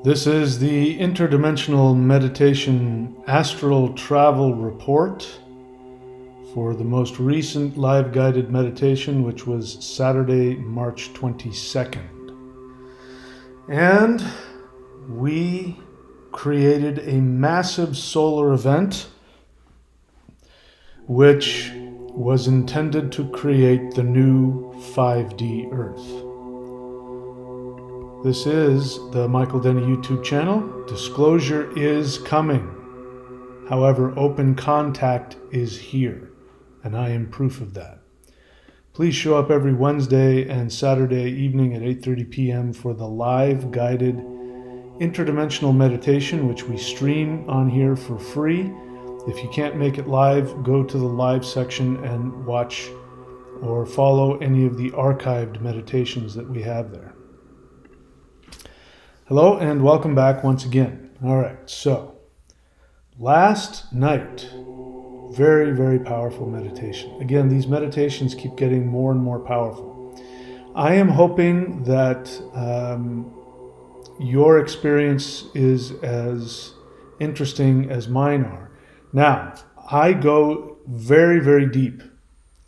This is the InterDimensional Meditation Astral Travel Report for the most recent live guided meditation, which was Saturday, March 22nd. And we created a massive solar event which was intended to create the new 5D Earth. This is the Michael Denney YouTube channel. Disclosure is coming. However, open contact is here, and I am proof of that. Please show up every Wednesday and Saturday evening at 8:30 p.m. for the live guided interdimensional meditation, which we stream on here for free. If you can't make it live, go to the live section and watch or follow any of the archived meditations that we have there. Hello and welcome back once again. All right, so last night, very, very powerful meditation. Again, these meditations keep getting more and more powerful. I am hoping that your experience is as interesting as mine are. Now, I go very, very deep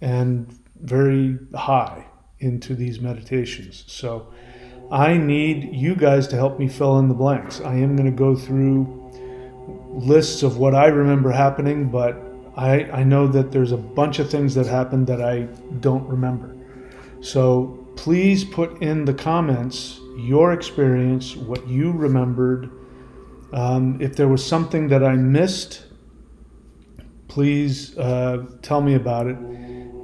and very high into these meditations. So I need you guys to help me fill in the blanks. I am going to go through lists of what I remember happening, but I know that there's a bunch of things that happened that I don't remember. So please put in the comments your experience, what you remembered. If there was something that I missed, please tell me about it.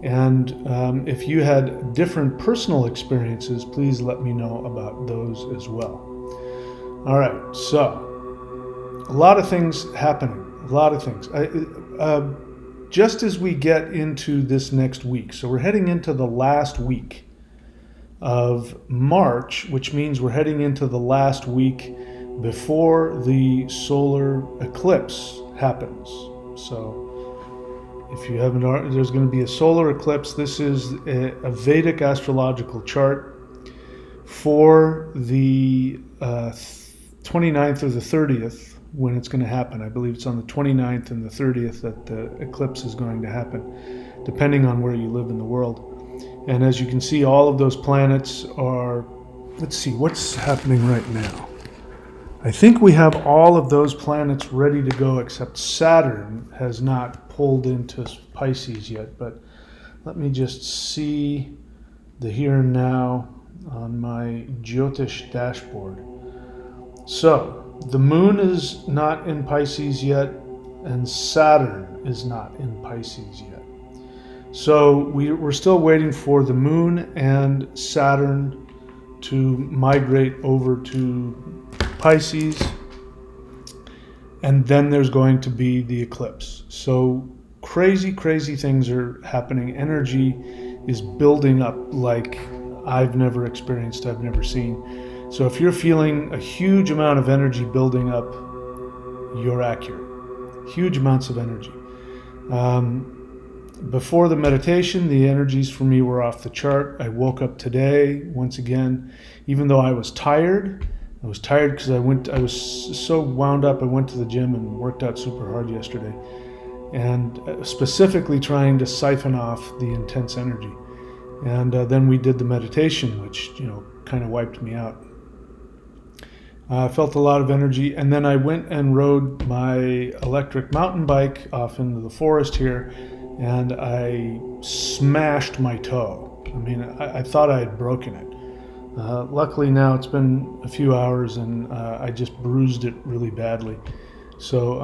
And if you had different personal experiences, please let me know about those as well. All right, so a lot of things happening, a lot of things. Just as we get into this next week, so we're heading into the last week of March, which means we're heading into the last week before the solar eclipse happens. So if you haven't, there's going to be a solar eclipse. This is a Vedic astrological chart for the 29th or the 30th when it's going to happen. I believe it's on the 29th and the 30th that the eclipse is going to happen, depending on where you live in the world. And as you can see, all of those planets are, let's see, what's happening right now? I think we have all of those planets ready to go, except Saturn has not pulled into Pisces yet. But let me just see the here and now on my Jyotish dashboard. So the moon is not in Pisces yet, and Saturn is not in Pisces yet. So we're still waiting for the moon and Saturn to migrate over to Pisces, and then there's going to be the eclipse. So crazy things are happening. Energy is building up like I've never experienced, I've never seen. So if you're feeling a huge amount of energy building up, you're accurate. Huge amounts of energy. Before the meditation, the energies for me were off the chart. I woke up today, once again, even though I was tired. I was tired because I was so wound up. I went to the gym and worked out super hard yesterday, and specifically trying to siphon off the intense energy. And then we did the meditation, which, kind of wiped me out. I felt a lot of energy, and then I went and rode my electric mountain bike off into the forest here, and I smashed my toe. I mean, I thought I had broken it. Luckily now it's been a few hours and I just bruised it really badly. So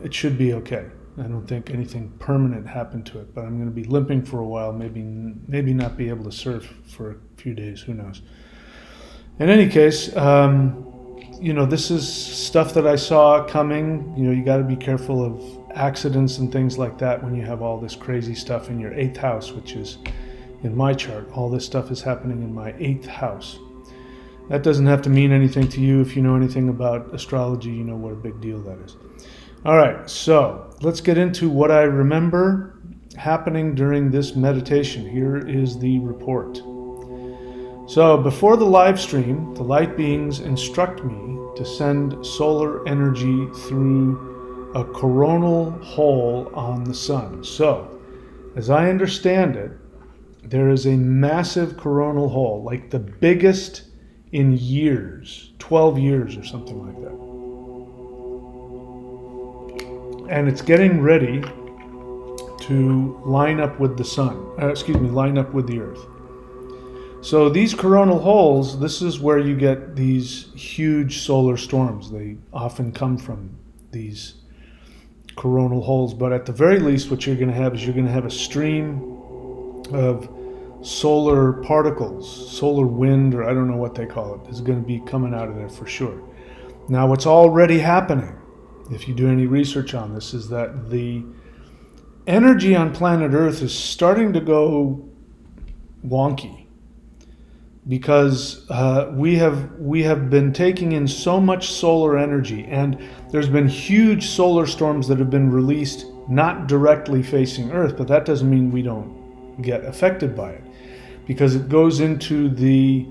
it should be okay. I don't think anything permanent happened to it, but I'm going to be limping for a while, maybe not be able to surf for a few days, who knows. In any case, this is stuff that I saw coming. You got to be careful of accidents and things like that when you have all this crazy stuff in your 8th house, which is in my chart. All this stuff is happening in my 8th house. That doesn't have to mean anything to you. If you know anything about astrology, you know what a big deal that is. All right, so let's get into what I remember happening during this meditation. Here is the report. So before the live stream, the light beings instruct me to send solar energy through a coronal hole on the sun. So, as I understand it, there is a massive coronal hole, like the biggest in years, 12 years or something like that. And it's getting ready to line up with the sun, line up with the earth. So these coronal holes, this is where you get these huge solar storms. They often come from these coronal holes, but at the very least what you're going to have is you're going to have a stream of solar particles, solar wind, or I don't know what they call it, is going to be coming out of there for sure. Now what's already happening, if you do any research on this, is that the energy on planet Earth is starting to go wonky. Because we have been taking in so much solar energy, and there's been huge solar storms that have been released not directly facing Earth, but that doesn't mean we don't get affected by it, because it goes into the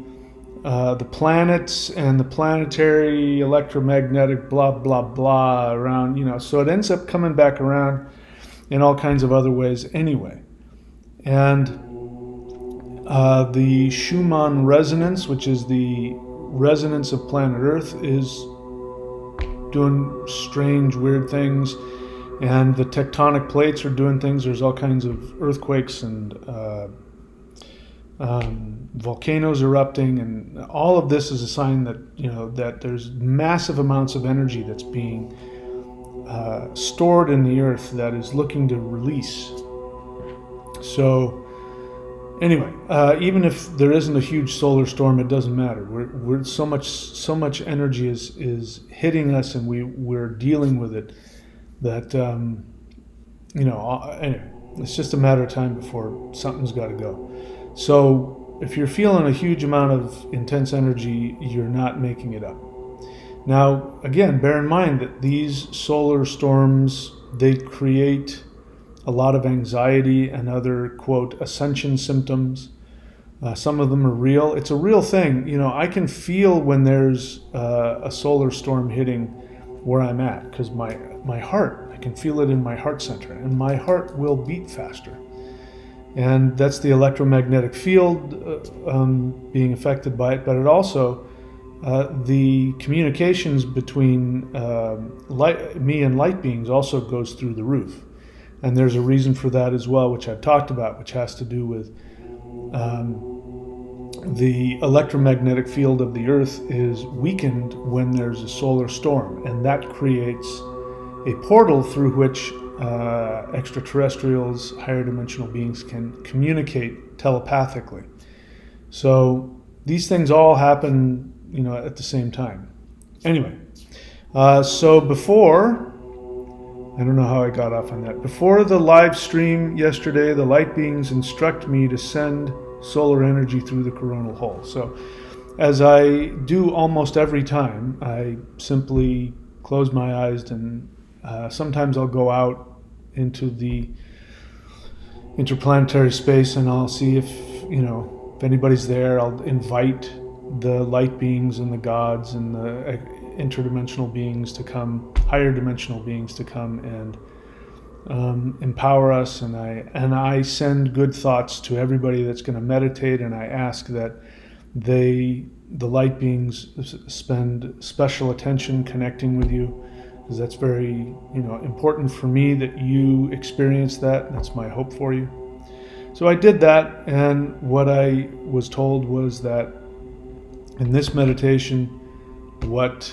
planets and the planetary electromagnetic blah blah blah around, so it ends up coming back around in all kinds of other ways anyway. And the Schumann resonance, which is the resonance of planet Earth, is doing strange, weird things, and the tectonic plates are doing things. There's all kinds of earthquakes and volcanoes erupting, and all of this is a sign that that there's massive amounts of energy that's being stored in the Earth that is looking to release. So. Anyway, even if there isn't a huge solar storm, it doesn't matter. We're so much energy is hitting us, and we're dealing with it. That anyway, it's just a matter of time before something's got to go. So if you're feeling a huge amount of intense energy, you're not making it up. Now, again, bear in mind that these solar storms, they create a lot of anxiety and other, quote, ascension symptoms. Some of them are real. It's a real thing. I can feel when there's a solar storm hitting where I'm at, because my heart, I can feel it in my heart center, and my heart will beat faster. And that's the electromagnetic field being affected by it, but it also, the communications between me and light beings also goes through the roof. And there's a reason for that as well, which I've talked about, which has to do with the electromagnetic field of the Earth is weakened when there's a solar storm, and that creates a portal through which extraterrestrials, higher dimensional beings can communicate telepathically. So these things all happen, at the same time. Anyway, so before... I don't know how I got off on that. Before the live stream yesterday, the light beings instruct me to send solar energy through the coronal hole. So, as I do almost every time, I simply close my eyes, and sometimes I'll go out into the interplanetary space and I'll see if anybody's there. I'll invite the light beings and the gods and the interdimensional beings to come, higher dimensional beings to come and empower us, and I send good thoughts to everybody that's going to meditate, and I ask that the light beings spend special attention connecting with you, because that's very important for me that you experience that. That's my hope for you. So I did that, and what I was told was that in this meditation, what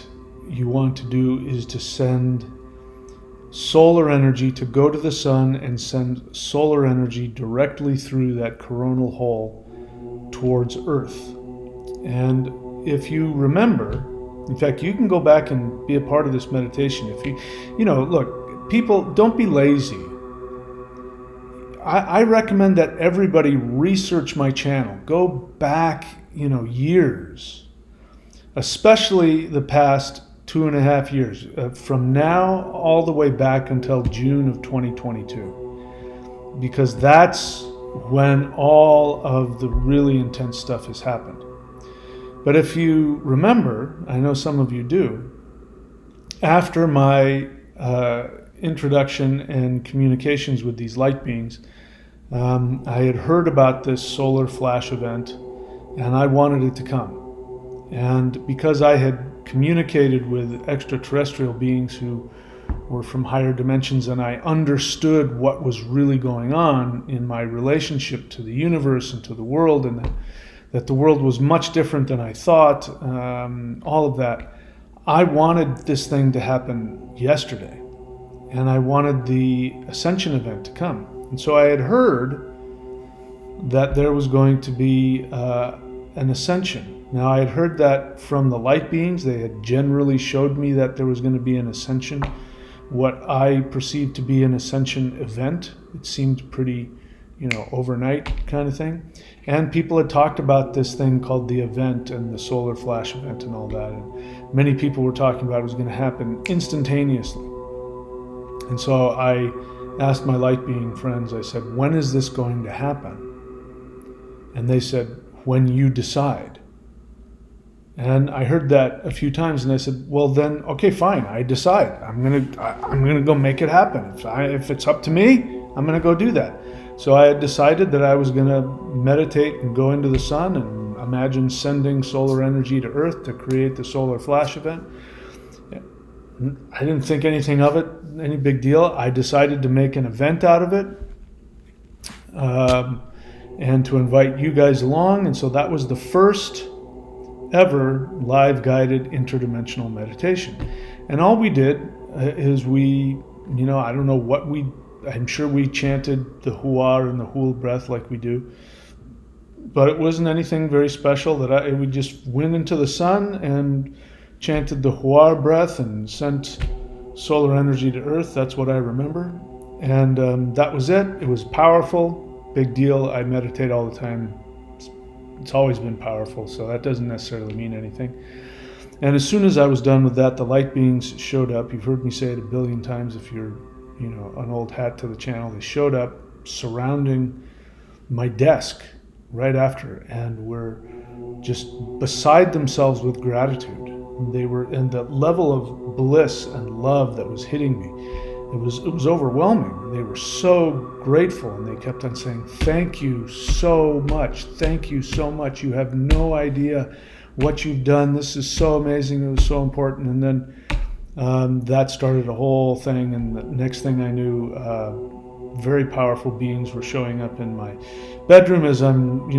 you want to do is to send solar energy, to go to the sun and send solar energy directly through that coronal hole towards Earth. And if you remember, in fact, you can go back and be a part of this meditation. If look, people, don't be lazy. I recommend that everybody research my channel. Go back, years, especially the past 2.5 years, from now all the way back until June of 2022, because that's when all of the really intense stuff has happened. But if you remember, I know some of you do, after my introduction and communications with these light beings, I had heard about this solar flash event, and I wanted it to come. And because I had communicated with extraterrestrial beings who were from higher dimensions, and I understood what was really going on in my relationship to the universe and to the world, and that the world was much different than I thought, all of that, I wanted this thing to happen yesterday. And I wanted the ascension event to come. And so I had heard that there was going to be an ascension. Now, I had heard that from the light beings. They had generally showed me that there was going to be an ascension, what I perceived to be an ascension event. It seemed pretty, overnight kind of thing. And people had talked about this thing called the event and the solar flash event and all that. And many people were talking about it was going to happen instantaneously. And so I asked my light being friends, I said, when is this going to happen? And they said, when you decide. And I heard that a few times, and I said, well then, okay, fine, I decide. I'm gonna go make it happen. If it's up to me, I'm gonna go do that. So I had decided that I was gonna meditate and go into the sun and imagine sending solar energy to Earth to create the solar flash event. I didn't think anything of it, any big deal. I decided to make an event out of it and to invite you guys along. And so that was the first ever live guided interdimensional meditation. And all we did is I don't know what I'm sure we chanted the Hua and the Hul breath like we do. But it wasn't anything very special. We just went into the sun and chanted the Hua breath and sent solar energy to Earth. That's what I remember. And that was it. It was powerful. Big deal. I meditate all the time. It's always been powerful, so that doesn't necessarily mean anything. And as soon as I was done with that, the light beings showed up. You've heard me say it a billion times if you're, an old hat to the channel. They showed up surrounding my desk right after, and were just beside themselves with gratitude. They were, and the level of bliss and love that was hitting me, it was overwhelming. They were so grateful, and they kept on saying, thank you so much, thank you so much. You have no idea what you've done. This is so amazing. It was so important. And then that started a whole thing, and the next thing I knew, very powerful beings were showing up in my bedroom as I'm,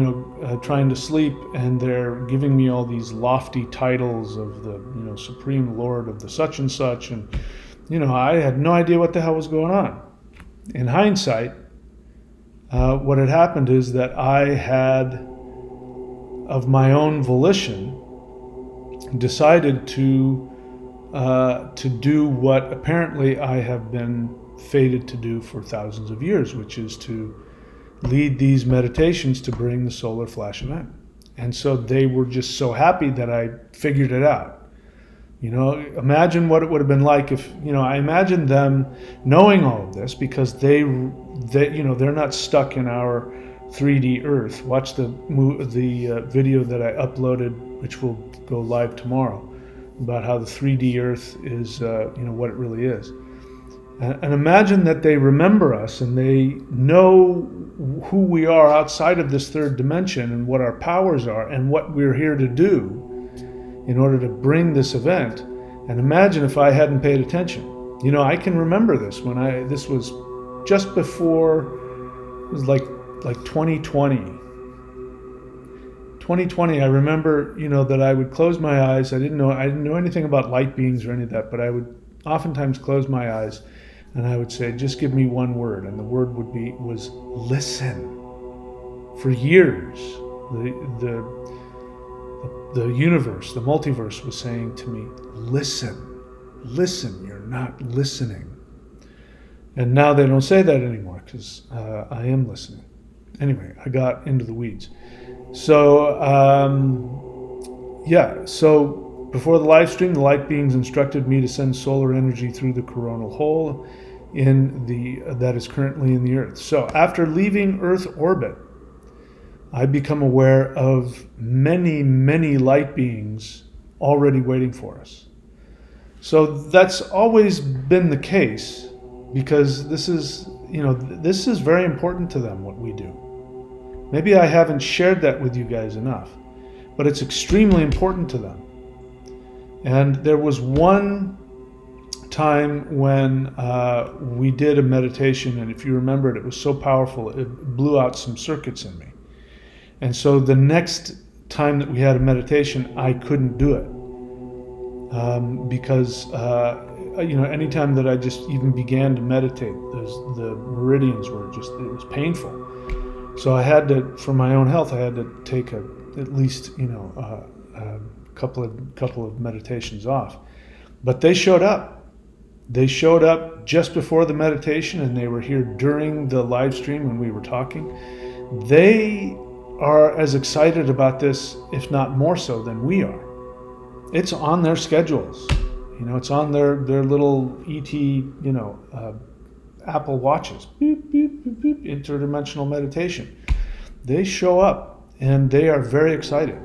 trying to sleep, and they're giving me all these lofty titles of the, Supreme Lord of the such and such, and I had no idea what the hell was going on. In hindsight, what had happened is that I had, of my own volition, decided to do what apparently I have been fated to do for thousands of years, which is to lead these meditations to bring the solar flash event. And so they were just so happy that I figured it out. Imagine what it would have been like if, I imagine them knowing all of this, because they're not stuck in our 3D Earth. Watch the video that I uploaded, which will go live tomorrow, about how the 3D Earth is, what it really is. And imagine that they remember us and they know who we are outside of this third dimension and what our powers are and what we're here to do in order to bring this event. And imagine if I hadn't paid attention. I can remember this this was just before, it was like 2020. 2020, I remember, that I would close my eyes. I didn't know anything about light beings or any of that, but I would oftentimes close my eyes and I would say, just give me one word. And the word was listen. For years, the universe, the multiverse was saying to me, listen, you're not listening. And now they don't say that anymore, because I am listening. Anyway, I got into the weeds. So, so before the live stream, the light beings instructed me to send solar energy through the coronal hole that is currently in the Earth. So after leaving Earth orbit, I become aware of many, many light beings already waiting for us. So that's always been the case, because this is very important to them, what we do. Maybe I haven't shared that with you guys enough, but it's extremely important to them. And there was one time when we did a meditation, and if you remember it was so powerful, it blew out some circuits in me. And so the next time that we had a meditation, I couldn't do it. Because anytime that I just even began to meditate, the meridians were it was painful. So I had to, for my own health, I had to take at least a couple of meditations off. But they showed up. They showed up just before the meditation, and they were here during the live stream when we were talking. They are as excited about this, if not more so, than we are. It's on their schedules. It's on their little ET, Apple Watches. Beep, beep, beep, beep, interdimensional meditation. They show up, and they are very excited.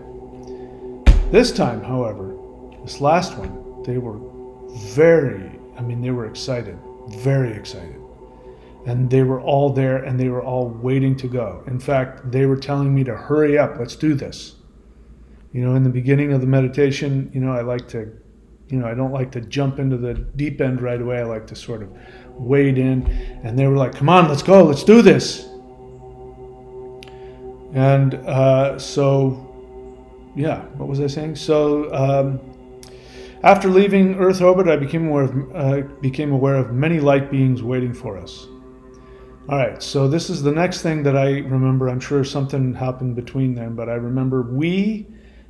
This time, however, this last one, they were they were excited, very excited. And they were all there, and they were all waiting to go. In fact, they were telling me to hurry up, let's do this. In the beginning of the meditation, I like to, I don't like to jump into the deep end right away. I like to sort of wade in. And they were like, come on, let's go, let's do this. And what was I saying? So after leaving Earth orbit, I became aware of many light beings waiting for us. All right, so this is the next thing that I remember. I'm sure something happened between them, but I remember we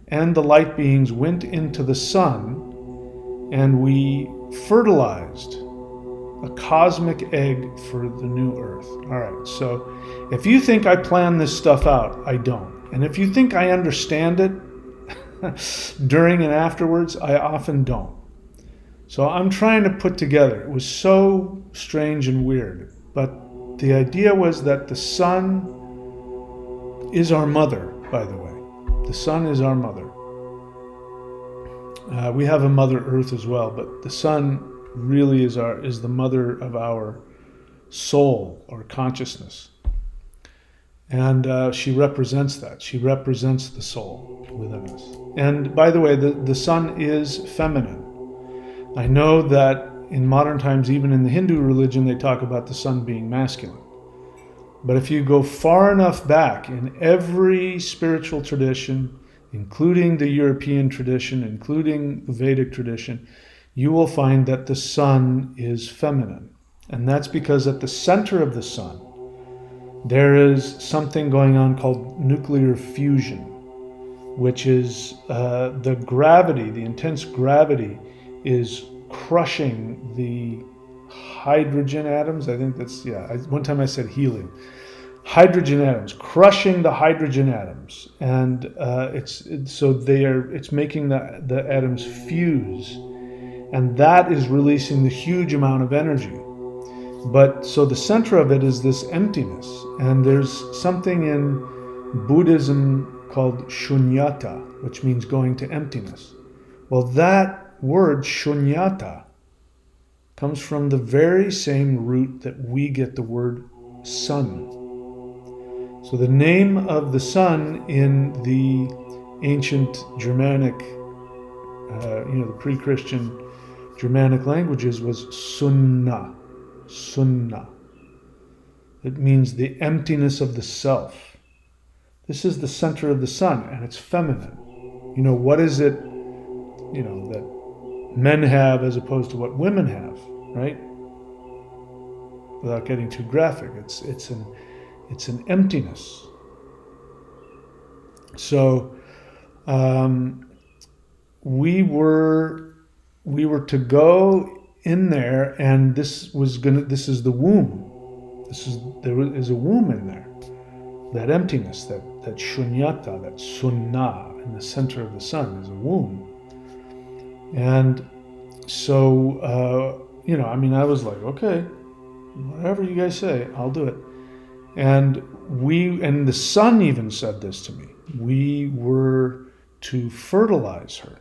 and the light beings went into the sun, and we fertilized a cosmic egg for the new Earth. All right, so if you think I plan this stuff out, I don't. And if you think I understand it during and afterwards, I often don't. So I'm trying to put together. It was so strange and weird, but the idea was that the sun is our mother, by the way. The sun is our mother. We have a Mother Earth as well, but the sun really is the mother of our soul or consciousness. And she represents that. She represents the soul within us. And by the way, the sun is feminine. I know that in modern times, even in the Hindu religion, they talk about the sun being masculine. But if you go far enough back in every spiritual tradition, including the European tradition, including the Vedic tradition, you will find that the sun is feminine. And that's because at the center of the sun, there is something going on called nuclear fusion, which is the gravity, the intense gravity is crushing the hydrogen atoms. I think that's, one time I said helium. Hydrogen atoms, crushing the hydrogen atoms. And it's making the atoms fuse. And that is releasing the huge amount of energy. But so the center of it is this emptiness. And there's something in Buddhism called shunyata, which means going to emptiness. Well, that word shunyata comes from the very same root that we get the word sun. So the name of the sun in the ancient Germanic, the pre-Christian Germanic languages was sunna. Sunna. It means the emptiness of the self. This is the center of the sun, and it's feminine. What is it, that men have as opposed to what women have, right? Without getting too graphic, it's an emptiness. So we were to go in there, and this is the womb. There is a womb in there. That emptiness, that shunyata, that sunna in the center of the sun is a womb. And so, I was like, okay, whatever you guys say, I'll do it. And the sun even said this to me. We were to fertilize her.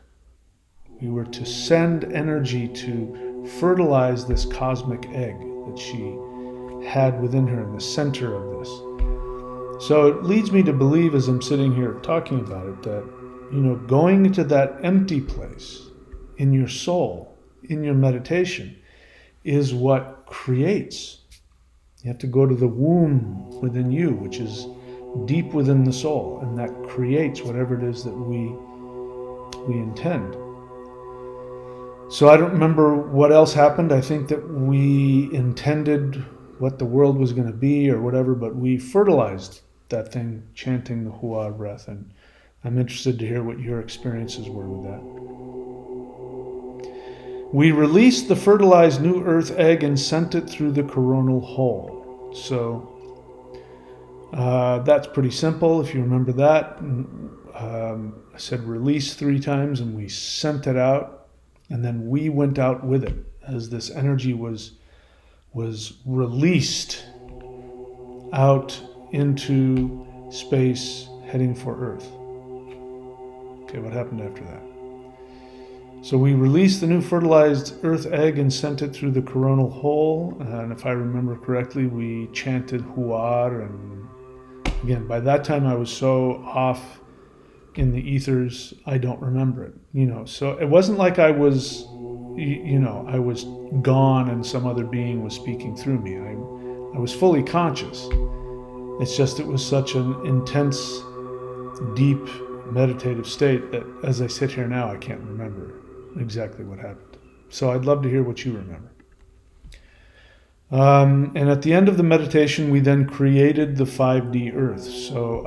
We were to send energy to fertilize this cosmic egg that she had within her in the center of this. So it leads me to believe, as I'm sitting here talking about it, that, going into that empty place in your soul, in your meditation, is what creates. You have to go to the womb within you, which is deep within the soul, and that creates whatever it is that we intend. So I don't remember what else happened. I think that we intended what the world was going to be or whatever, but we fertilized that thing, chanting the Hua breath, and I'm interested to hear what your experiences were with that. We released the fertilized new earth egg and sent it through the coronal hole. So that's pretty simple, if you remember that. I said release 3 times, and we sent it out, and then we went out with it as this energy was released out into space, heading for Earth. Okay, what happened after that? So we released the new fertilized earth egg and sent it through the coronal hole. And if I remember correctly, we chanted Huar. And again, by that time I was so off in the ethers, I don't remember it. So it wasn't like I was, I was gone and some other being was speaking through me. I was fully conscious. It's just it was such an intense, deep, meditative state that as I sit here now, I can't remember exactly what happened. So I'd love to hear what you remember. And at the end of the meditation, we then created the 5D Earth. So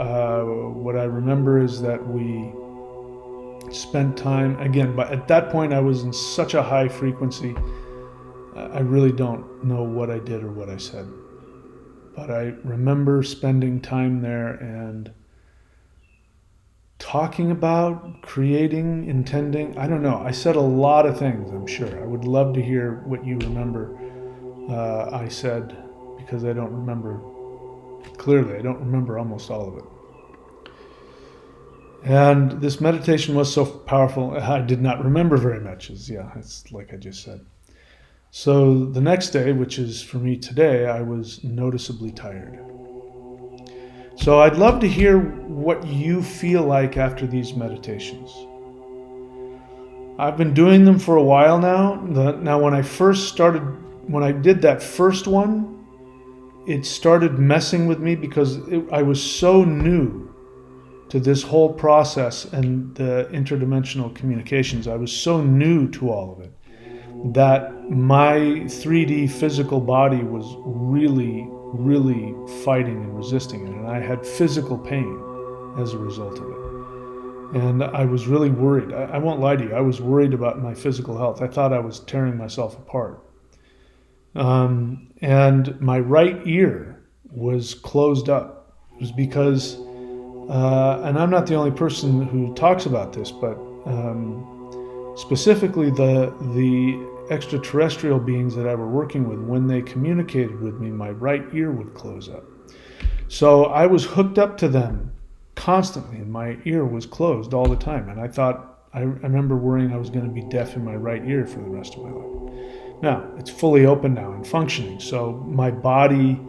what I remember is that we spent time, again, but at that point I was in such a high frequency, I really don't know what I did or what I said. But I remember spending time there and talking about, creating, intending. I don't know. I said a lot of things, I'm sure. I would love to hear what you remember I said, because I don't remember clearly. I don't remember almost all of it. And this meditation was so powerful, I did not remember very much. It's like I just said. So the next day, which is for me today, I was noticeably tired. So I'd love to hear what you feel like after these meditations. I've been doing them for a while now. Now when I did that first one, it started messing with me because I was so new to this whole process and the interdimensional communications. I was so new to all of it that my 3D physical body was really, really fighting and resisting it. And I had physical pain as a result of it. And I was really worried. I won't lie to you. I was worried about my physical health. I thought I was tearing myself apart. And my right ear was closed up. It was because, and I'm not the only person who talks about this, but specifically the extraterrestrial beings that I were working with, when they communicated with me, my right ear would close up. So I was hooked up to them constantly, and my ear was closed all the time. And I remember worrying I was going to be deaf in my right ear for the rest of my life. Now, it's fully open now and functioning. So my body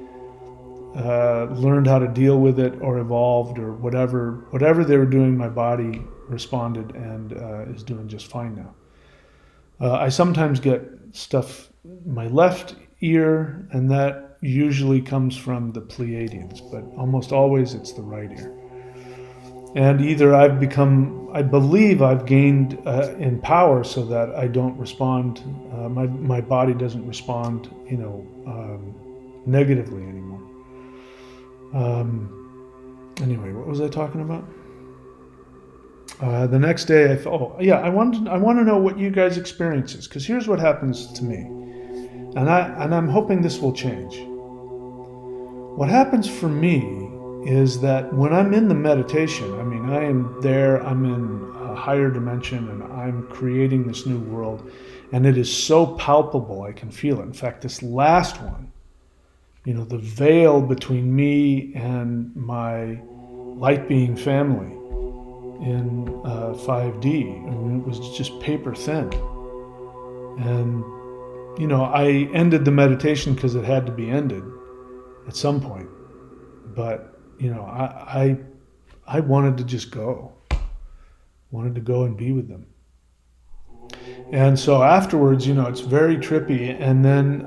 learned how to deal with it, or evolved, or whatever they were doing, my body responded and is doing just fine now. I sometimes get stuff in my left ear, and that usually comes from the Pleiadians, but almost always it's the right ear. And either I believe I've gained in power so that I don't respond, my body doesn't respond, negatively anymore. Anyway, what was I talking about? The next day, I want to know what you guys experiences, because here's what happens to me, and I'm hoping this will change. What happens for me is that when I'm in the meditation, I am there, I'm in a higher dimension, and I'm creating this new world, and it is so palpable, I can feel it. In fact, this last one, the veil between me and my light being family in 5D. I mean, it was just paper thin. And, I ended the meditation because it had to be ended at some point. But, I wanted to just go. Wanted to go and be with them. And so afterwards, it's very trippy. And then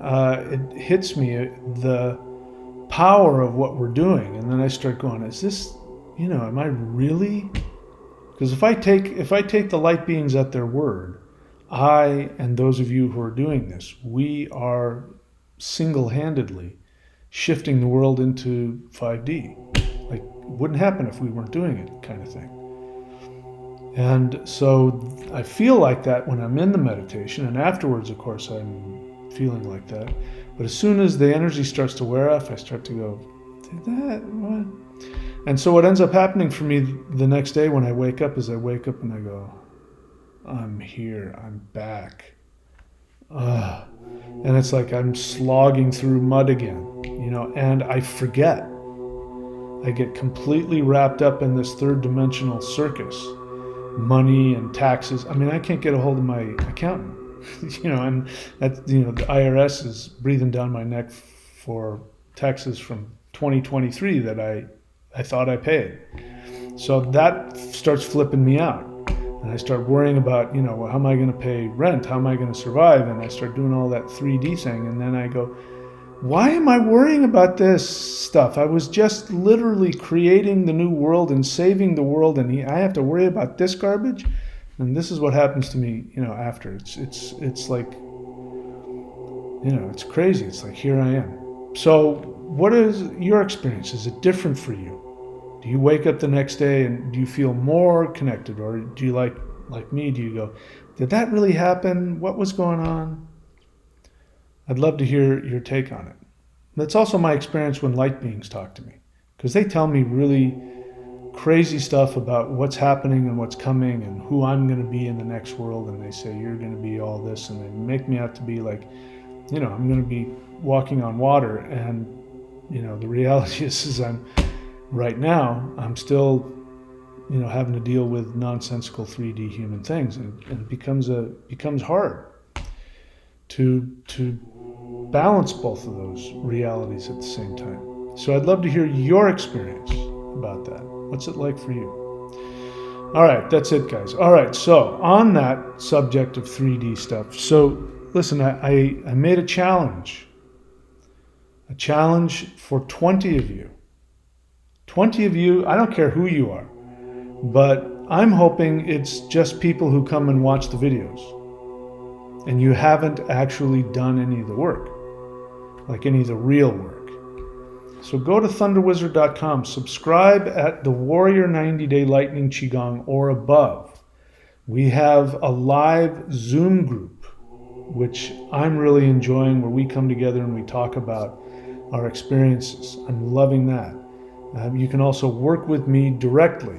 it hits me, the power of what we're doing. And then I start going, is this, am I really? Because if I take the light beings at their word, I and those of you who are doing this, we are single-handedly shifting the world into 5D. Like, it wouldn't happen if we weren't doing it, kind of thing. And so I feel like that when I'm in the meditation, and afterwards, of course, I'm feeling like that. But as soon as the energy starts to wear off, I start to go, did that? What? And so what ends up happening for me the next day when I wake up is I wake up and I go, I'm here, I'm back. And it's like I'm slogging through mud again, and I forget. I get completely wrapped up in this third dimensional circus, money and taxes. I mean, I can't get a hold of my accountant, and that, the IRS is breathing down my neck for taxes from 2023 that I thought I paid. So that starts flipping me out. And I start worrying about, well, how am I going to pay rent? How am I going to survive? And I start doing all that 3D thing. And then I go, why am I worrying about this stuff? I was just literally creating the new world and saving the world. And I have to worry about this garbage? And this is what happens to me, after. It's like, it's crazy. It's like, here I am. So what is your experience? Is it different for you? Do you wake up the next day and do you feel more connected? Or do you like me, do you go, did that really happen? What was going on? I'd love to hear your take on it. That's also my experience when light beings talk to me, because they tell me really crazy stuff about what's happening and what's coming and who I'm going to be in the next world. And they say, you're going to be all this. And they make me out to be like, I'm going to be walking on water. And, the reality is right now, I'm still, having to deal with nonsensical 3D human things, and it becomes hard to balance both of those realities at the same time. So I'd love to hear your experience about that. What's it like for you? All right, that's it, guys. All right, so on that subject of 3D stuff, so listen, I made a challenge for 20 of you. 20 of you, I don't care who you are, but I'm hoping it's just people who come and watch the videos and you haven't actually done any of the work, like any of the real work. So go to thunderwizard.com, subscribe at the Warrior 90-Day Lightning Qigong or above. We have a live Zoom group, which I'm really enjoying, where we come together and we talk about our experiences. I'm loving that. You can also work with me directly.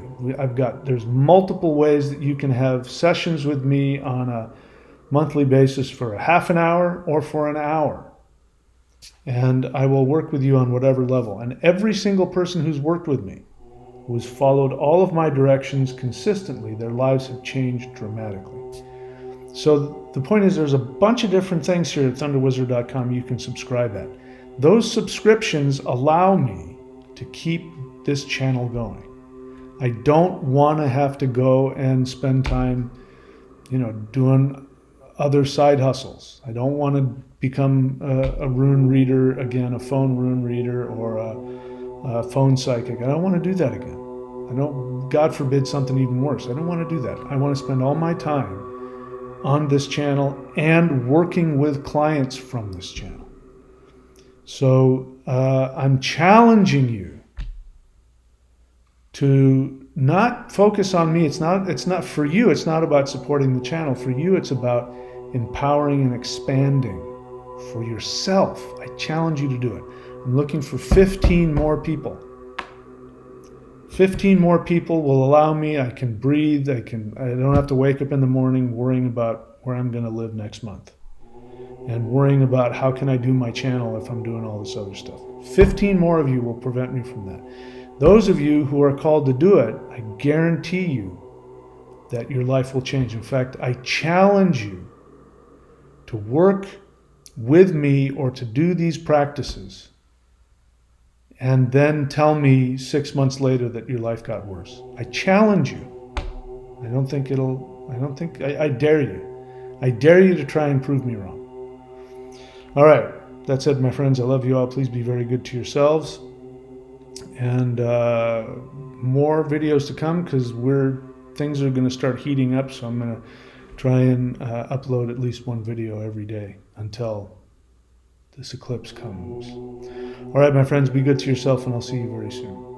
There's multiple ways that you can have sessions with me on a monthly basis for a half an hour or for an hour. And I will work with you on whatever level. And every single person who's worked with me, who's followed all of my directions consistently, their lives have changed dramatically. So the point is, there's a bunch of different things here at thunderwizard.com you can subscribe at. Those subscriptions allow me to keep this channel going. I don't want to have to go and spend time, doing other side hustles. I don't want to become a rune reader again, a phone rune reader, or a phone psychic. I don't want to do that again. I don't, God forbid, something even worse. I don't want to do that. I want to spend all my time on this channel and working with clients from this channel. So I'm challenging you to not focus on me. It's not for you. It's not about supporting the channel. For you, it's about empowering and expanding for yourself. I challenge you to do it. I'm looking for 15 more people. 15 more people will allow me. I can breathe. I don't have to wake up in the morning worrying about where I'm going to live next month. and worrying about how can I do my channel if I'm doing all this other stuff. 15 more of you will prevent me from that. Those of you who are called to do it, I guarantee you that your life will change. In fact, I challenge you to work with me or to do these practices and then tell me 6 months later that your life got worse. I challenge you. I dare you. I dare you to try and prove me wrong. All right. That said, my friends, I love you all. Please be very good to yourselves. And more videos to come because things are going to start heating up. So I'm going to try and upload at least one video every day until this eclipse comes. All right, my friends, be good to yourself, and I'll see you very soon.